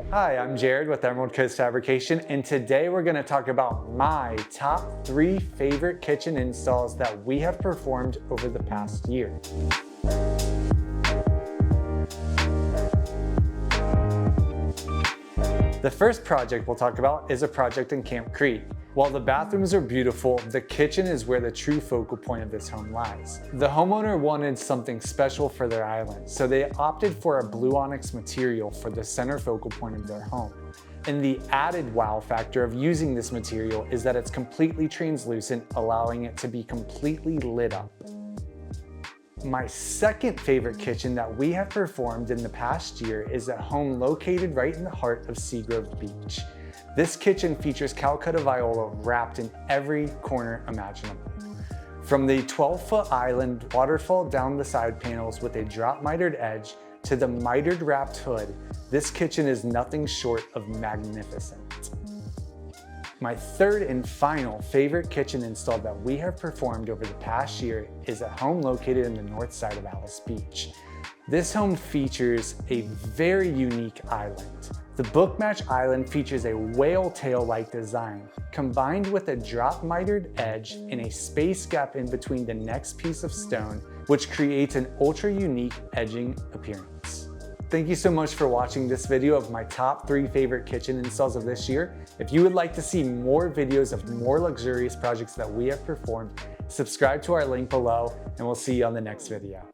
Hi, I'm Jared with Coast Fabrication, and today we're going to talk about my top 3 favorite kitchen installs that we have performed over the past year. The first project we'll talk about is a project in Camp Creek. While the bathrooms are beautiful, the kitchen is where the true focal point of this home lies. The homeowner wanted something special for their island, so they opted for a blue onyx material for the center focal point of their home. And the added wow factor of using this material is that it's completely translucent, allowing it to be completely lit up. My second favorite kitchen that we have performed in the past year is a home located right in the heart of Seagrove Beach. This kitchen features Calacatta Viola wrapped in every corner imaginable. From the 12-foot island waterfall down the side panels with a drop mitered edge to the mitered wrapped hood, this kitchen is nothing short of magnificent. My third and final favorite kitchen install that we have performed over the past year is a home located in the north side of Alys Beach. This home features a very unique island. The bookmatched island features a whale tail-like design, combined with a drop mitered edge and a space gap in between the next piece of stone, which creates an ultra unique edging appearance. Thank you so much for watching this video of my top 3 favorite kitchen installs of this year. If you would like to see more videos of more luxurious projects that we have performed, subscribe to our link below, and we'll see you on the next video.